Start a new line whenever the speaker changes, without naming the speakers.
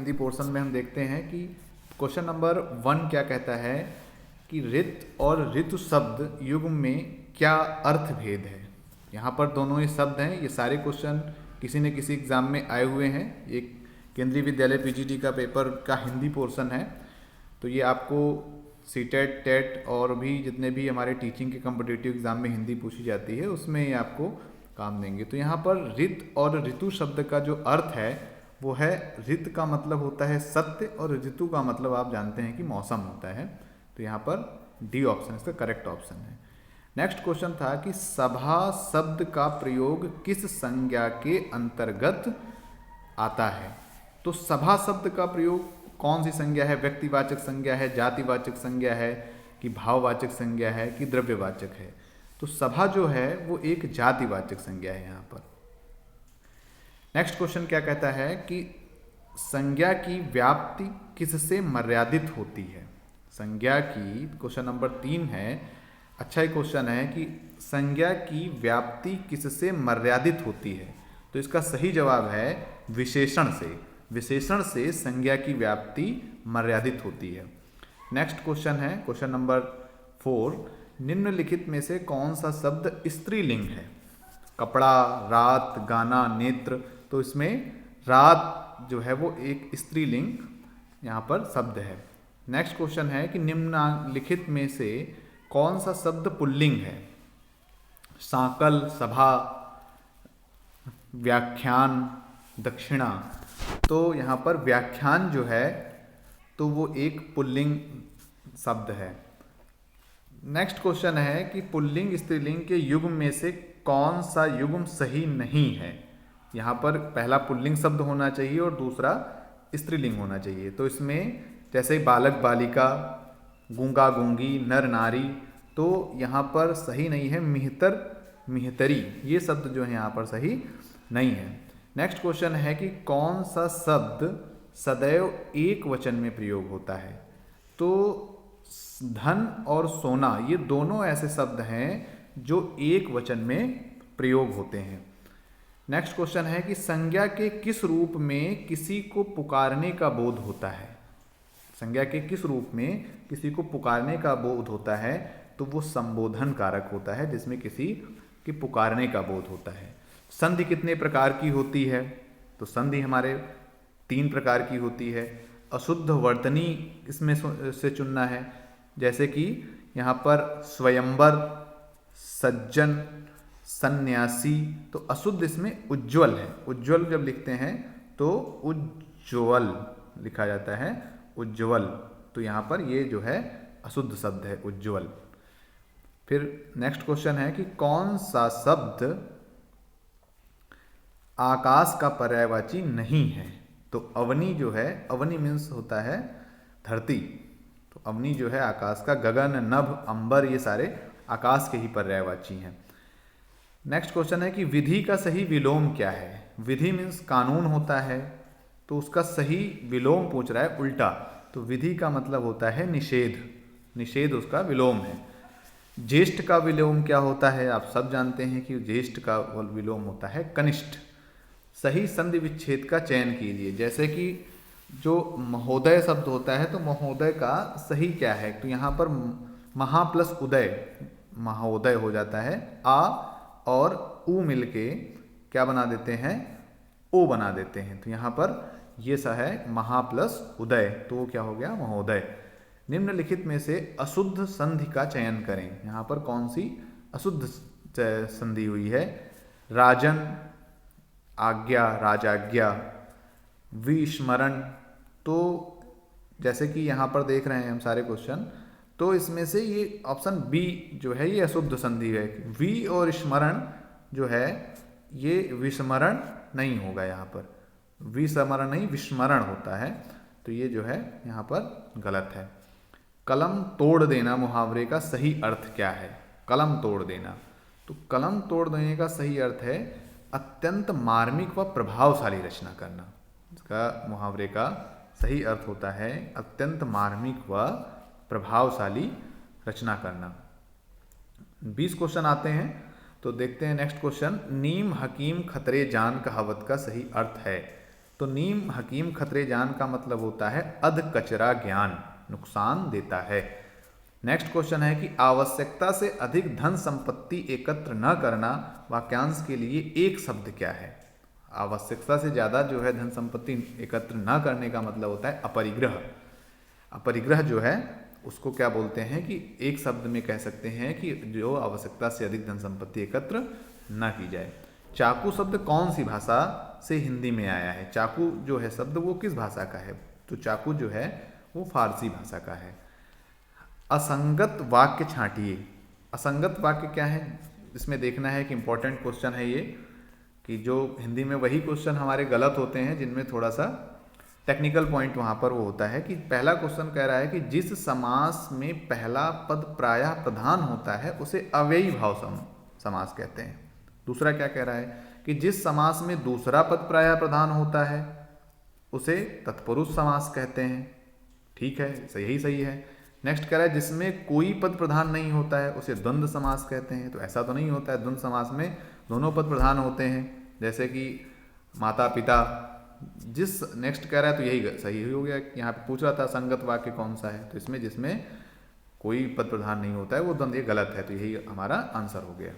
Hindi portion में हम देखते हैं कि क्वेश्चन नंबर 1 क्या कहता है कि ऋत और ऋतु शब्द युग्म में क्या अर्थ भेद है। यहाँ पर दोनों ही शब्द हैं। ये सारे क्वेश्चन किसी न किसी एग्ज़ाम में आए हुए हैं। एक केंद्रीय विद्यालय पीजीटी का पेपर का हिंदी पोर्शन है, तो ये आपको सीटेट टेट और भी जितने भी हमारे टीचिंग के कॉम्पिटिटिव एग्ज़ाम में हिंदी पूछी जाती है उसमें ये आपको काम देंगे। तो यहाँ पर ऋत और ऋतु शब्द का जो अर्थ है वो है, ऋत का मतलब होता है सत्य और ऋतु का मतलब आप जानते हैं कि मौसम होता है। तो यहाँ पर डी ऑप्शन इसका करेक्ट ऑप्शन है। नेक्स्ट क्वेश्चन था कि सभा शब्द का प्रयोग किस संज्ञा के अंतर्गत आता है। तो सभा शब्द का प्रयोग कौन सी संज्ञा है? व्यक्तिवाचक संज्ञा है, जातिवाचक संज्ञा है, कि भाववाचक संज्ञा है, कि द्रव्यवाचक है? तो सभा जो है वो एक जातिवाचक संज्ञा है यहाँ पर। नेक्स्ट क्वेश्चन क्या कहता है कि संज्ञा की व्याप्ति किससे मर्यादित होती है। संज्ञा की, क्वेश्चन नंबर 3 है, अच्छा ही क्वेश्चन है कि संज्ञा की व्याप्ति किससे मर्यादित होती है। तो इसका सही जवाब है विशेषण से। विशेषण से संज्ञा की व्याप्ति मर्यादित होती है। नेक्स्ट क्वेश्चन है क्वेश्चन नंबर 4, निम्नलिखित में से कौन सा शब्द स्त्रीलिंग है। कपड़ा, रात, गाना, नेत्र। तो इसमें रात जो है वो एक स्त्रीलिंग यहाँ पर शब्द है। नेक्स्ट क्वेश्चन है कि निम्नलिखित में से कौन सा शब्द पुल्लिंग है। सांकल, सभा, व्याख्यान, दक्षिणा। तो यहाँ पर व्याख्यान जो है तो वो एक पुल्लिंग शब्द है। नेक्स्ट क्वेश्चन है कि पुल्लिंग स्त्रीलिंग के युग्म में से कौन सा युग्म सही नहीं है। यहाँ पर पहला पुल्लिंग शब्द होना चाहिए और दूसरा स्त्रीलिंग होना चाहिए। तो इसमें जैसे बालक बालिका, गूंगा गूंगी, नर नारी, तो यहाँ पर सही नहीं है मिहतर मिहतरी, ये शब्द जो है यहाँ पर सही नहीं है। नेक्स्ट क्वेश्चन है कि कौन सा शब्द सदैव एक वचन में प्रयोग होता है। तो धन और सोना ये दोनों ऐसे शब्द हैं जो एक वचन में प्रयोग होते हैं। नेक्स्ट क्वेश्चन है कि संज्ञा के किस रूप में किसी को पुकारने का बोध होता है। संज्ञा के किस रूप में किसी को पुकारने का बोध होता है। तो वो संबोधन कारक होता है जिसमें किसी के पुकारने का बोध होता है। संधि कितने प्रकार की होती है। तो संधि हमारे 3 प्रकार की होती है। अशुद्ध वर्तनी इसमें से चुनना है, जैसे कि यहाँ पर स्वयंवर, सज्जन, सन्यासी। तो अशुद्ध इसमें उज्ज्वल है। उज्ज्वल जब लिखते हैं तो उज्ज्वल लिखा जाता है, उज्ज्वल। तो यहाँ पर ये जो है अशुद्ध शब्द है, उज्ज्वल। फिर नेक्स्ट क्वेश्चन है कि कौन सा शब्द आकाश का पर्यायवाची नहीं है। तो अवनी जो है, अवनी मीन्स होता है धरती। तो अवनी जो है आकाश का, गगन, नभ, अंबर ये सारे आकाश के ही पर्यायवाची हैं। नेक्स्ट क्वेश्चन है कि विधि का सही विलोम क्या है। विधि मीन्स कानून होता है, तो उसका सही विलोम पूछ रहा है उल्टा। तो विधि का मतलब होता है निषेध, निषेध उसका विलोम है। ज्येष्ठ का विलोम क्या होता है, आप सब जानते हैं कि ज्येष्ठ का विलोम होता है कनिष्ठ। सही संधि विच्छेद का चयन कीजिए, जैसे कि जो महोदय शब्द होता है तो महोदय का सही क्या है। तो यहाँ पर महा प्लस उदय, महोदय हो जाता है। आ और उ मिलके क्या बना देते हैं, ओ बना देते हैं। तो यहाँ पर ये सा है महा प्लस उदय, तो वो क्या हो गया, महोदय। निम्नलिखित में से अशुद्ध संधि का चयन करें। यहाँ पर कौन सी अशुद्ध संधि हुई है। राजन, आज्ञा, राजाज्ञा, विस्मरण। तो जैसे कि यहाँ पर देख रहे हैं हम सारे क्वेश्चन, तो इसमें से ये ऑप्शन बी जो है ये अशुद्ध संधि है। वि और स्मरण जो है ये विस्मरण नहीं होगा, यहाँ पर विस्मरण नहीं विस्मरण होता है। तो ये जो है यहाँ पर गलत है। कलम तोड़ देना मुहावरे का सही अर्थ क्या है। कलम तोड़ देना, तो कलम तोड़ देने का सही अर्थ है अत्यंत मार्मिक व प्रभावशाली रचना करना। इसका मुहावरे का सही अर्थ होता है अत्यंत मार्मिक व प्रभावशाली रचना करना। 20 क्वेश्चन आते हैं, तो देखते हैं नेक्स्ट क्वेश्चन। नीम हकीम खतरे जान कहावत का सही अर्थ है। तो नीम हकीम खतरे जान का मतलब होता है अध कचरा ज्ञान, नुकसान देता है। नेक्स्ट क्वेश्चन है कि आवश्यकता से अधिक धन संपत्ति एकत्र न करना वाक्यांश के लिए एक शब्द क्या है? आवश्यकता से ज़्यादा जो है धन संपत्ति एकत्र न करने का मतलब होता है अपरिग्रह। अपरिग्रह जो है उसको क्या बोलते हैं कि एक शब्द में कह सकते हैं कि जो आवश्यकता से अधिक धन संपत्ति एकत्र न की जाए। चाकू शब्द कौन सी भाषा से हिंदी में आया है? चाकू जो है शब्द वो किस भाषा का है? तो चाकू जो है वो फारसी भाषा का है। असंगत वाक्य छांटिए। असंगत वाक्य क्या है? इसमें देखना है कि इंपॉर्टेंट क्वेश्चन है ये, कि जो हिंदी में वही क्वेश्चन हमारे गलत होते हैं जिनमें थोड़ा सा टेक्निकल पॉइंट वहाँ पर वो होता है। कि पहला क्वेश्चन कह रहा है कि जिस समास में पहला पद प्रायः प्रधान होता है उसे अव्ययी भाव समास कहते हैं। दूसरा क्या कह रहा है कि जिस समास में दूसरा पद प्रायः प्रधान होता है उसे तत्पुरुष समास कहते हैं। ठीक है, यही सही है। नेक्स्ट कह रहा है जिसमें कोई पद प्रधान नहीं होता है उसे द्वंद्व समास कहते हैं। तो ऐसा तो नहीं होता है, द्वंद्व समास में दोनों पद प्रधान होते हैं, जैसे कि माता पिता। नेक्स्ट कह रहा है तो यही सही हो गया। यहाँ पे पूछ रहा था संगत वाक्य कौन सा है, तो इसमें जिसमें कोई पद प्रधान नहीं होता है वो द्वंद्व, ये गलत है, तो यही हमारा आंसर हो गया।